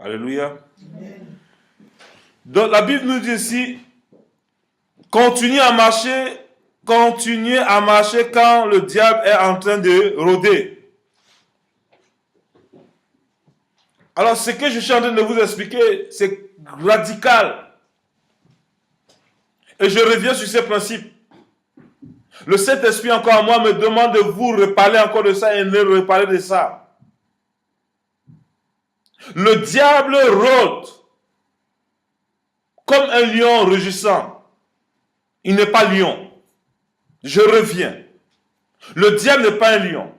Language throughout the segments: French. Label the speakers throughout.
Speaker 1: Alléluia. Donc la Bible nous dit ici, continuez à marcher quand le diable est en train de rôder. Alors ce que je suis en train de vous expliquer, c'est radical. Et je reviens sur ces principes. Le Saint-Esprit encore à moi me demande de vous reparler encore de ça et de reparler de ça. Le diable rôde comme un lion rugissant. Il n'est pas lion. Je reviens. Le diable n'est pas un lion.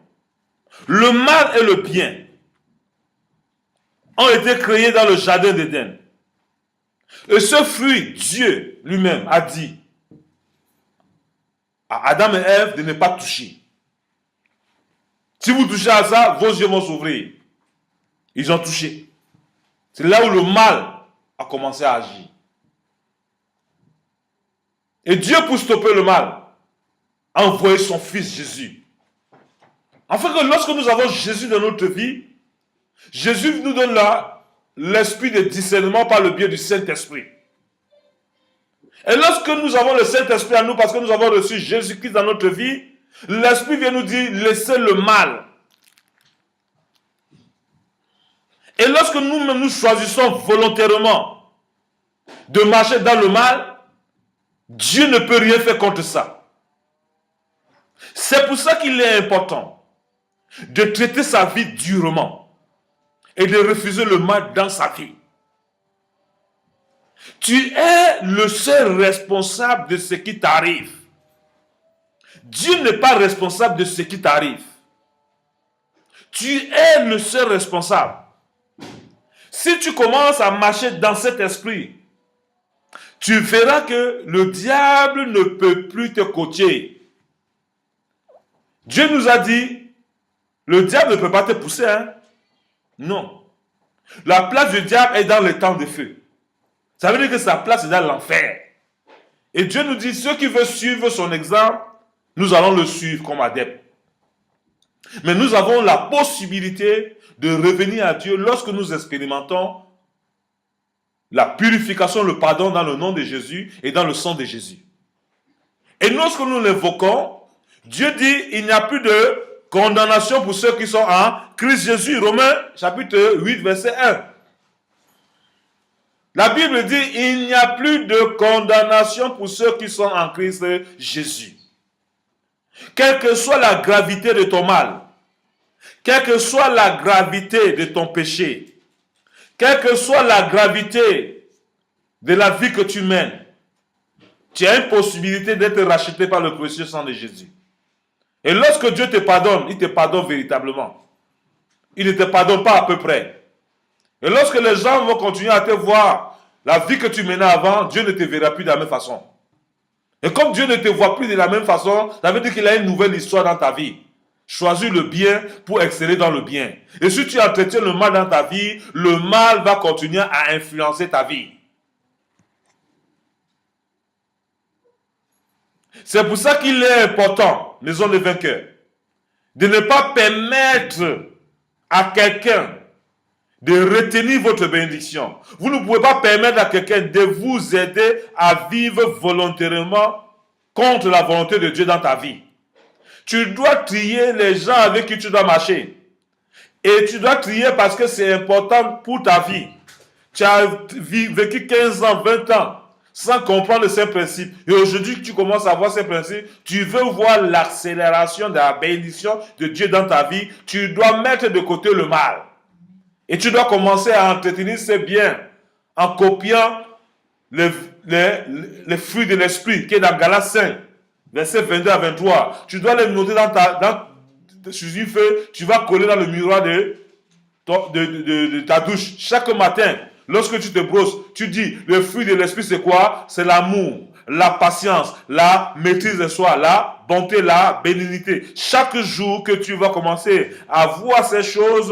Speaker 1: Le mal et le bien ont été créés dans le jardin d'Éden. Et ce fruit, Dieu lui-même a dit à Adam et Ève de ne pas toucher. Si vous touchez à ça, vos yeux vont s'ouvrir. Ils ont touché. C'est là où le mal a commencé à agir. Et Dieu, pour stopper le mal, a envoyé son fils Jésus. Afin que lorsque nous avons Jésus dans notre vie, Jésus nous donne là l'esprit de discernement par le biais du Saint-Esprit. Et lorsque nous avons le Saint-Esprit en nous, parce que nous avons reçu Jésus-Christ dans notre vie, l'Esprit vient nous dire, laissez le mal. Et lorsque nous choisissons volontairement de marcher dans le mal, Dieu ne peut rien faire contre ça. C'est pour ça qu'il est important de traiter sa vie durement et de refuser le mal dans sa vie. Tu es le seul responsable de ce qui t'arrive. Dieu n'est pas responsable de ce qui t'arrive. Tu es le seul responsable. Si tu commences à marcher dans cet esprit, tu verras que le diable ne peut plus te coacher. Dieu nous a dit, le diable ne peut pas te pousser. Hein? Non. La place du diable est dans le temps de feu. Ça veut dire que sa place est dans l'enfer. Et Dieu nous dit, ceux qui veulent suivre son exemple, nous allons le suivre comme adepte. Mais nous avons la possibilité de revenir à Dieu lorsque nous expérimentons la purification, le pardon dans le nom de Jésus et dans le sang de Jésus. Et lorsque nous l'invoquons, Dieu dit, il n'y a plus de condamnation pour ceux qui sont en Christ Jésus. Romains chapitre 8, verset 1. La Bible dit, il n'y a plus de condamnation pour ceux qui sont en Christ Jésus. Quelle que soit la gravité de ton mal, quelle que soit la gravité de ton péché, quelle que soit la gravité de la vie que tu mènes, tu as une possibilité d'être racheté par le précieux sang de Jésus. Et lorsque Dieu te pardonne, il te pardonne véritablement. Il ne te pardonne pas à peu près. Et lorsque les gens vont continuer à te voir la vie que tu menais avant, Dieu ne te verra plus de la même façon. Et comme Dieu ne te voit plus de la même façon, ça veut dire qu'il a une nouvelle histoire dans ta vie. Choisis le bien pour exceller dans le bien. Et si tu entretiens le mal dans ta vie, le mal va continuer à influencer ta vie. C'est pour ça qu'il est important, maison de vainqueurs, de ne pas permettre à quelqu'un de retenir votre bénédiction. Vous ne pouvez pas permettre à quelqu'un de vous aider à vivre volontairement contre la volonté de Dieu dans ta vie. Tu dois trier les gens avec qui tu dois marcher. Et tu dois trier parce que c'est important pour ta vie. Tu as vécu 15 ans, 20 ans sans comprendre ces principes. Et aujourd'hui, tu commences à voir ces principes. Tu veux voir l'accélération de la bénédiction de Dieu dans ta vie. Tu dois mettre de côté le mal. Et tu dois commencer à entretenir ces biens en copiant les fruits de l'esprit qui est dans Galates 5, versets 22 à 23. Tu dois les noter sur une feuille. Tu vas coller dans le miroir de ta douche. Chaque matin, lorsque tu te brosses, tu dis, le fruit de l'esprit c'est quoi? C'est l'amour, la patience, la maîtrise de soi, la bonté, la bénignité. Chaque jour que tu vas commencer à voir ces choses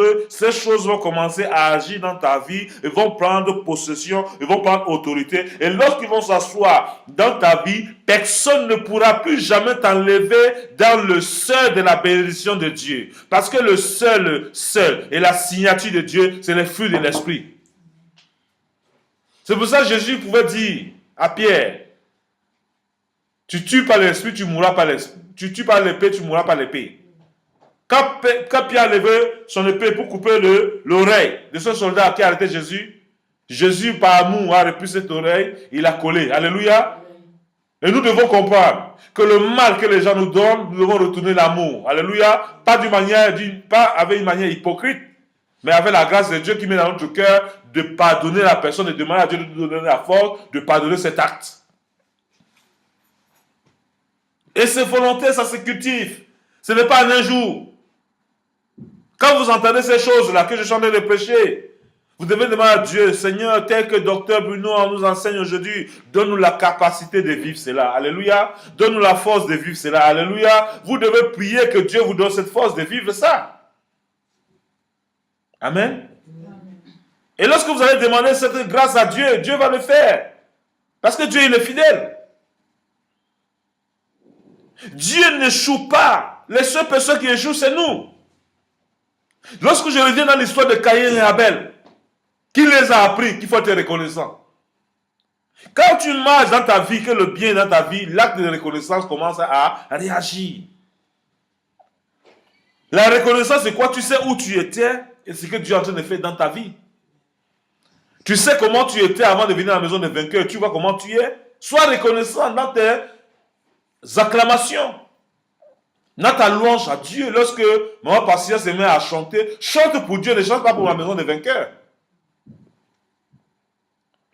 Speaker 1: vont commencer à agir dans ta vie, et vont prendre possession, ils vont prendre autorité. Et lorsqu'ils vont s'asseoir dans ta vie, personne ne pourra plus jamais t'enlever dans le seuil de la bénédiction de Dieu. Parce que le seul et la signature de Dieu, c'est les fruits de l'esprit. C'est pour ça que Jésus pouvait dire à Pierre, tu tues par l'esprit, tu mourras par l'esprit. Tu tues par l'épée, tu mourras par l'épée. Quand Pierre a levé son épée pour couper l'oreille de ce soldat qui a arrêté Jésus, Jésus, par amour, a repris cette oreille, il a collé. Alléluia. Et nous devons comprendre que le mal que les gens nous donnent, nous devons retourner l'amour. Alléluia. Pas avec une manière hypocrite, mais avec la grâce de Dieu qui met dans notre cœur de pardonner la personne et de demander à Dieu de nous donner la force de pardonner cet acte. Et ces volontés, ça se cultive. Ce n'est pas en un jour. Quand vous entendez ces choses-là que je suis en train de prêcher, vous devez demander à Dieu, Seigneur, tel que Docteur Bruno nous enseigne aujourd'hui, donne-nous la capacité de vivre cela. Alléluia. Donne-nous la force de vivre cela. Alléluia. Vous devez prier que Dieu vous donne cette force de vivre ça. Amen. Et lorsque vous allez demander cette grâce à Dieu, Dieu va le faire. Parce que Dieu, il est fidèle. Dieu n'échoue pas. Les seules personnes qui échouent, c'est nous. Lorsque je reviens dans l'histoire de Caïn et Abel, qui les a appris qu'il faut être reconnaissant. Quand tu marches dans ta vie, que le bien est dans ta vie, l'acte de reconnaissance commence à réagir. La reconnaissance, c'est quoi? Tu sais où tu étais et ce que Dieu est en train de faire dans ta vie. Tu sais comment tu étais avant de venir à la maison des vainqueurs. Tu vois comment tu es. Sois reconnaissant dans tes acclamations. Dans ta louange à Dieu. Lorsque maman Patience se met à chanter, chante pour Dieu, ne chante pas pour la maison des vainqueurs.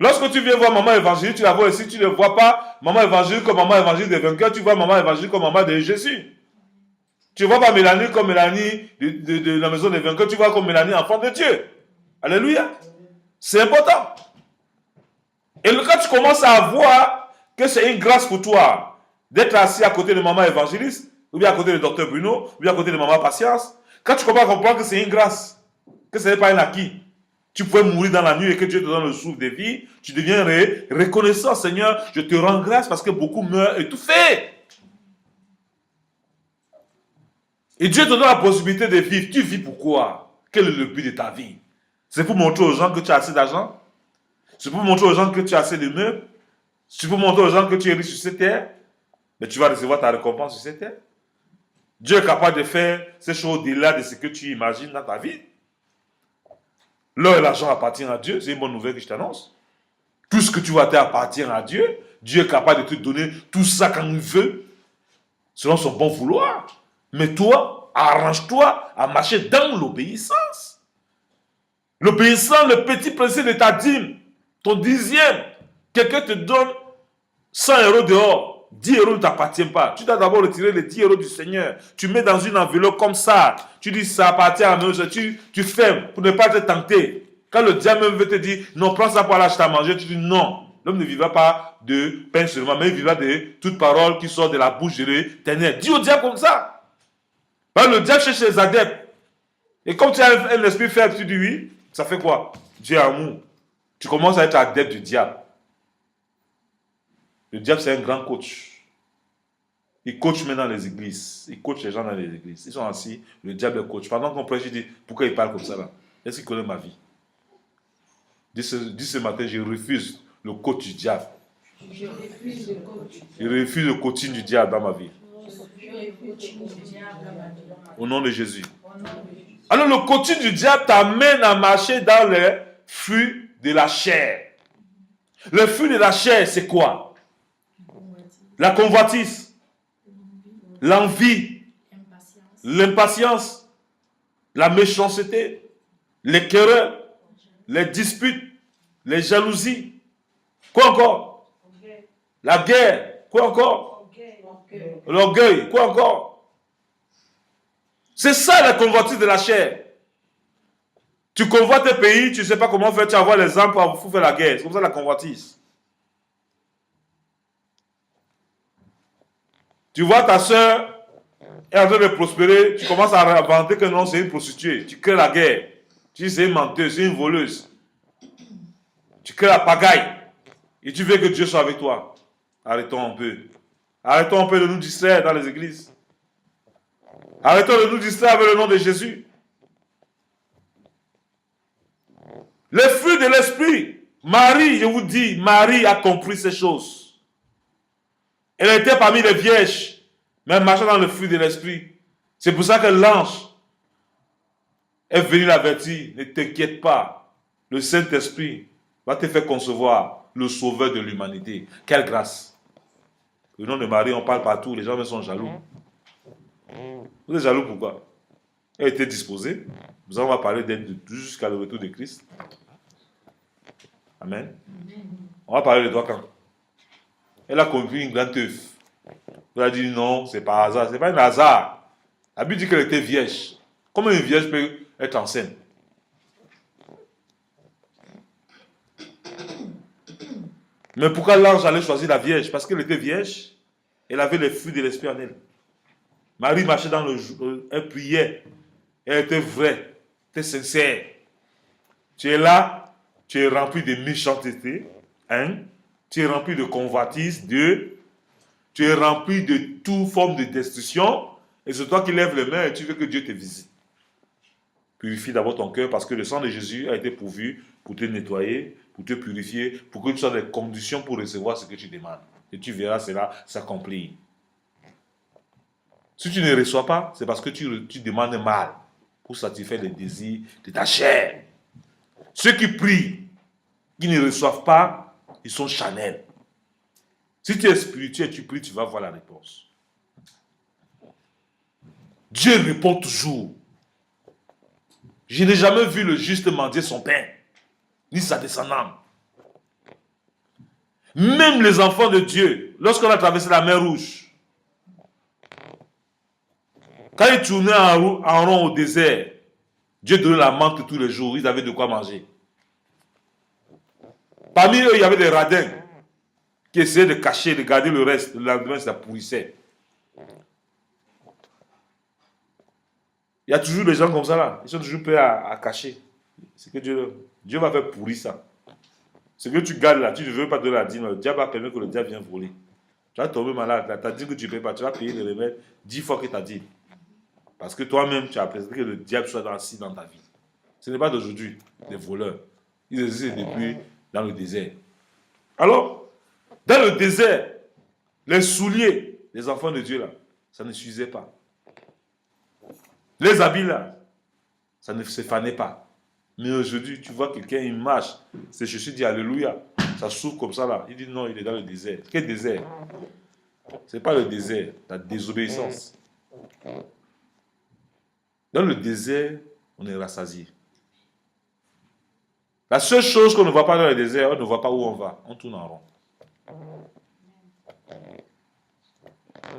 Speaker 1: Lorsque tu viens voir maman évangile, tu la vois ici, tu ne vois pas maman évangile comme maman évangile des vainqueurs, tu vois maman évangile comme maman de Jésus. Tu ne vois pas Mélanie comme Mélanie de la maison des vainqueurs, tu vois comme Mélanie enfant de Dieu. Alléluia. C'est important. Et quand tu commences à voir que c'est une grâce pour toi d'être assis à côté de maman évangéliste, ou bien à côté de docteur Bruno, ou bien à côté de maman Patience, quand tu commences à comprendre que c'est une grâce, que ce n'est pas un acquis, tu pouvais mourir dans la nuit et que Dieu te donne le souffle de vie, tu deviens reconnaissant, Seigneur, je te rends grâce parce que beaucoup meurent étouffés. Et Dieu te donne la possibilité de vivre. Tu vis pourquoi? Quel est le but de ta vie? C'est pour montrer aux gens que tu as assez d'argent? C'est pour montrer aux gens que tu as assez de meubles? C'est pour montrer aux gens que tu es riche sur cette terre? Mais tu vas recevoir ta récompense sur cette terre. Dieu est capable de faire ces choses au-delà de ce que tu imagines dans ta vie. L'or et l'argent appartiennent à Dieu. C'est une bonne nouvelle que je t'annonce. Tout ce que tu vas faire appartient à Dieu. Dieu est capable de te donner tout ça quand il veut, selon son bon vouloir. Mais toi, arrange-toi à marcher dans l'obéissance. L'obéissance, le petit principe de ta dîme, ton dixième. Quelqu'un te donne 100 € dehors. 10 € ne t'appartiennent pas. Tu dois d'abord retirer les 10 € du Seigneur. Tu mets dans une enveloppe comme ça. Tu dis ça appartient à nous. Tu fermes pour ne pas te tenter. Quand le diable même veut te dire non, prends ça pour aller acheter à manger, tu dis non. L'homme ne vivra pas de pain seulement, mais il vivra de toute parole qui sort de la bouche de l'Éternel. Dis au diable comme ça. Alors, le diable cherche les adeptes. Et comme tu as un esprit faible, tu dis oui, ça fait quoi? Dieu est amour. Tu commences à être adepte du diable. Le diable, c'est un grand coach. Il coach maintenant les églises. Il coach les gens dans les églises. Ils sont assis, le diable est coach. Pendant qu'on prêche, il dit, pourquoi il parle comme ça là? Est-ce qu'il connaît ma vie? Dis ce matin, je refuse le coach du diable. Je refuse le coaching du diable dans ma vie. Au nom de Jésus. Alors le coaching du diable t'amène à marcher dans les fruits de la chair. Le fruit de la chair, c'est quoi? La convoitise, l'envie, l'impatience, la méchanceté, les querelles, les disputes, les jalousies. Quoi encore? La guerre. Quoi encore? L'orgueil. Quoi encore? C'est ça la convoitise de la chair. Tu convoites tes pays, tu ne sais pas comment faire, tu envoies les armes pour faire la guerre. C'est comme ça la convoitise. Tu vois ta soeur est en train de prospérer, tu commences à inventer que non, c'est une prostituée. Tu crées la guerre. Tu dis c'est une menteuse, c'est une voleuse. Tu crées la pagaille. Et tu veux que Dieu soit avec toi. Arrêtons un peu. Arrêtons un peu de nous distraire dans les églises. Arrêtons de nous distraire avec le nom de Jésus. Les fruits de l'esprit, Marie, je vous dis, Marie a compris ces choses. Elle était parmi les vierges, mais elle marchait dans le fruit de l'esprit. C'est pour ça que l'ange est venu l'avertir. Ne t'inquiète pas, le Saint-Esprit va te faire concevoir le sauveur de l'humanité. Quelle grâce! Le nom de Marie, on parle partout, les gens sont jaloux. Vous êtes jaloux pourquoi? Elle était disposée. Nous allons parler d'elle jusqu'à le retour de Christ. Amen. On va parler de toi quand? Elle a compris une grande teuf. Elle a dit non, c'est pas hasard. C'est pas un hasard. La Bible dit qu'elle était vierge. Comment une vierge peut être enceinte? Mais pourquoi l'ange allait choisir la vierge? Parce qu'elle était vierge. Elle avait les fruits de l'esprit en elle. Marie marchait dans le jour. Elle priait. Elle était vraie. Elle était sincère. Tu es là. Tu es rempli de méchanceté. Un. Tu es rempli de convoitise. Deux. Tu es rempli de toute forme de destruction. Et c'est toi qui lèves les mains et tu veux que Dieu te visite. Purifie d'abord ton cœur parce que le sang de Jésus a été pourvu pour te nettoyer, pour te purifier, pour que tu sois dans les conditions pour recevoir ce que tu demandes. Et tu verras cela s'accomplir. Si tu ne reçois pas, c'est parce que tu demandes mal pour satisfaire les désirs de ta chair. Ceux qui prient, qui ne reçoivent pas, ils sont charnels. Si tu es spirituel, tu pries, tu vas voir la réponse. Dieu répond toujours. Je n'ai jamais vu le juste mendier son pain, ni sa descendante. Même les enfants de Dieu, lorsqu'on a traversé la mer Rouge, quand ils tournaient en rond au désert, Dieu donnait la manque tous les jours, ils avaient de quoi manger. Parmi eux, il y avait des radins qui essayaient de cacher, de garder le reste. Le lendemain, ça pourrissait. Il y a toujours des gens comme ça là. Ils sont toujours prêts à cacher. C'est que Dieu va faire pourrir ça. Ce que tu gardes là, tu ne veux pas de la dîme. Le diable va permettre que le diable vienne voler. Tu vas tomber malade. Tu as dit que tu ne payes pas. Tu vas payer le remède 10 fois que tu as dit. Parce que toi-même, tu as présenté que le diable soit assis dans ta vie. Ce n'est pas d'aujourd'hui, des voleurs. Ils existent depuis dans le désert. Alors, dans le désert, les souliers des enfants de Dieu là, ça ne suffisait pas. Les habits là, ça ne se fanait pas. Mais aujourd'hui, tu vois quelqu'un, il marche, ses chaussures disent Alléluia, ça s'ouvre comme ça là. Il dit non, il est dans le désert. Quel désert? Ce n'est pas le désert, la désobéissance. Dans le désert, on est rassasié. La seule chose qu'on ne voit pas dans le désert, on ne voit pas où on va. On tourne en rond.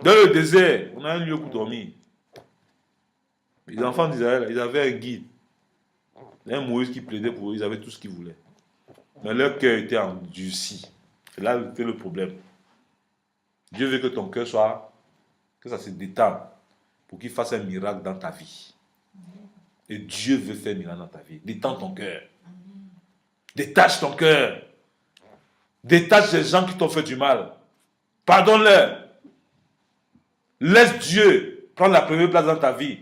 Speaker 1: Dans le désert, on a un lieu pour dormir. Les enfants d'Israël, ils avaient un guide. Un Moïse qui plaidait pour eux, ils avaient tout ce qu'ils voulaient. Mais leur cœur était endurci. C'est là que le problème. Dieu veut que ton cœur soit, que ça se détende pour qu'il fasse un miracle dans ta vie. Et Dieu veut faire un miracle dans ta vie. Détends ton cœur. Détache ton cœur. Détache les gens qui t'ont fait du mal. Pardonne-leur. Laisse Dieu prendre la première place dans ta vie.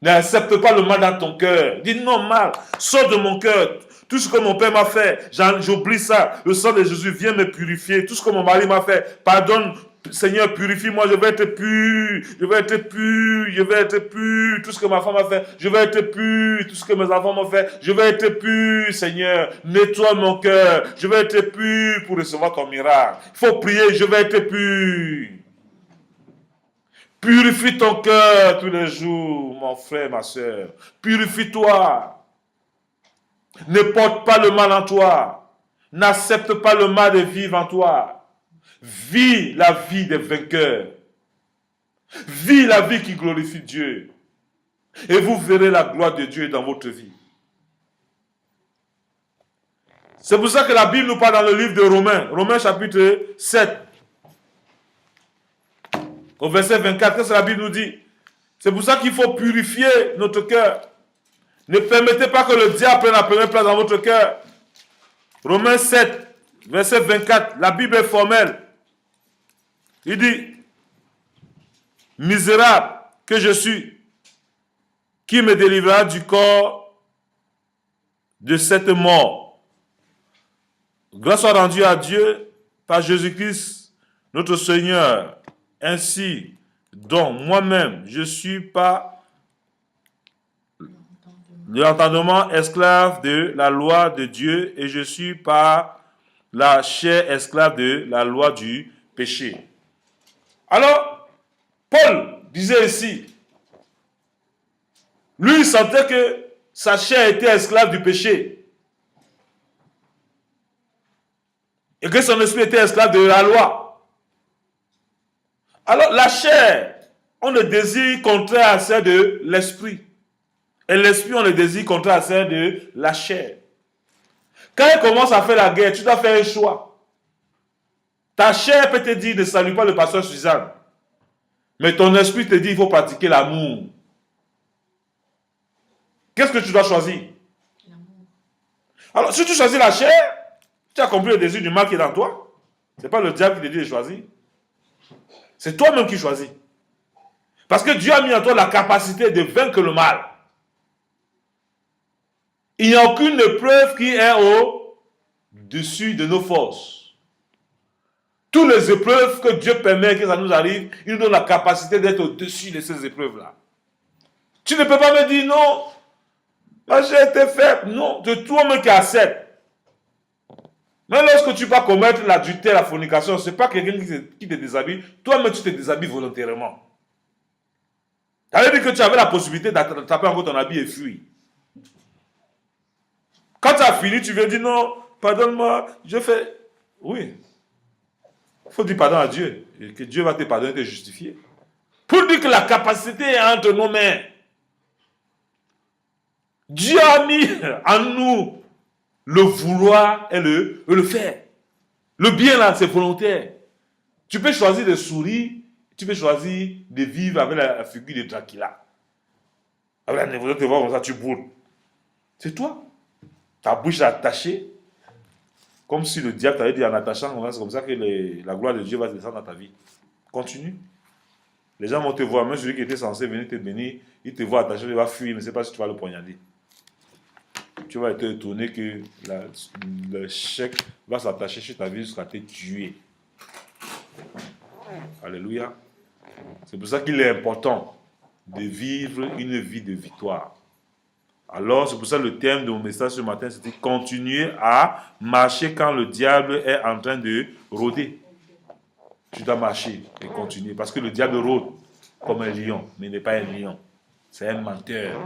Speaker 1: N'accepte pas le mal dans ton cœur. Dis non mal. Sors de mon cœur. Tout ce que mon père m'a fait, j'oublie ça. Le sang de Jésus vient me purifier. Tout ce que mon mari m'a fait, pardonne. Seigneur, purifie-moi, je vais être pur, je vais être pur, je vais être pur. Tout ce que ma femme a fait, je vais être pur. Tout ce que mes enfants m'ont fait, je vais être pur, Seigneur. Nettoie mon cœur, je vais être pur pour recevoir ton miracle. Il faut prier, je vais être pur. Purifie ton cœur tous les jours, mon frère, ma soeur. Purifie-toi. Ne porte pas le mal en toi. N'accepte pas le mal de vivre en toi. Vis la vie des vainqueurs. Vis la vie qui glorifie Dieu. Et vous verrez la gloire de Dieu dans votre vie. C'est pour ça que la Bible nous parle dans le livre de Romains. Romains chapitre 7. Au verset 24, qu'est-ce que la Bible nous dit? C'est pour ça qu'il faut purifier notre cœur. Ne permettez pas que le diable prenne la première place dans votre cœur. Romains 7, verset 24, la Bible est formelle. Il dit, misérable que je suis, qui me délivrera du corps de cette mort? Grâce soit rendue à Dieu par Jésus-Christ, notre Seigneur. Ainsi, donc moi-même, je suis pas l'entendement esclave de la loi de Dieu et je suis pas la chair esclave de la loi du péché. Alors, Paul disait ici, lui il sentait que sa chair était esclave du péché et que son esprit était esclave de la loi. Alors la chair, on le désire contraire à celle de l'esprit. Et l'esprit, on le désire contraire à celle de la chair. Quand elle commence à faire la guerre, tu dois faire un choix. Ta chair peut te dire ne salue pas le pasteur Suzanne. Mais ton esprit te dit il faut pratiquer l'amour. Qu'est-ce que tu dois choisir? Alors, si tu choisis la chair, tu as compris le désir du mal qui est dans toi. Ce n'est pas le diable qui te dit de choisir. C'est toi-même qui choisis. Parce que Dieu a mis en toi la capacité de vaincre le mal. Il n'y a aucune épreuve qui est au-dessus de nos forces. Toutes les épreuves que Dieu permet que ça nous arrive, il nous donne la capacité d'être au-dessus de ces épreuves-là. Tu ne peux pas me dire non, ma chair était faible. Non, c'est toi-même qui acceptes. Mais lorsque tu vas commettre l'adultère, la fornication, ce n'est pas quelqu'un qui te déshabille. Toi-même, tu te déshabilles volontairement. Ça veut dire que tu avais la possibilité d'attraper encore ton habit et fuir. Quand tu as fini, tu viens dire non, pardonne-moi, je fais. Oui. Il faut dire pardon à Dieu. Et que Dieu va te pardonner, te justifier. Pour dire que la capacité est entre nos mains. Dieu a mis en nous le vouloir et le faire. Le bien là, c'est volontaire. Tu peux choisir de sourire, tu peux choisir de vivre avec la figure de Dracula. Avec la névrose, tu vois comme ça, tu boules. C'est toi. Ta bouche est attachée. Comme si le diable t'avait dit en attachant, c'est comme ça que la gloire de Dieu va descendre dans ta vie. Continue. Les gens vont te voir, même celui qui était censé venir te bénir, il te voit attaché, il va fuir, il ne sait pas si tu vas le poignarder. Tu vas être étonné que le chèque va s'attacher sur ta vie jusqu'à te tuer. Alléluia. C'est pour ça qu'il est important de vivre une vie de victoire. Alors, c'est pour ça que le thème de mon message ce matin, c'était continuer à marcher quand le diable est en train de rôder. Tu dois marcher et continuer. Parce que le diable rôde comme un lion, mais il n'est pas un lion. C'est un menteur.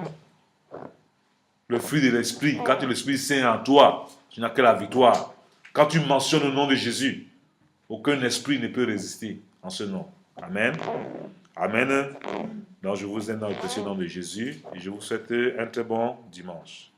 Speaker 1: Le fruit de l'esprit, quand l'Esprit Saint en toi, tu n'as que la victoire. Quand tu mentionnes le nom de Jésus, aucun esprit ne peut résister en ce nom. Amen. Amen. Donc je vous aime dans le précieux nom de Jésus et je vous souhaite un très bon dimanche.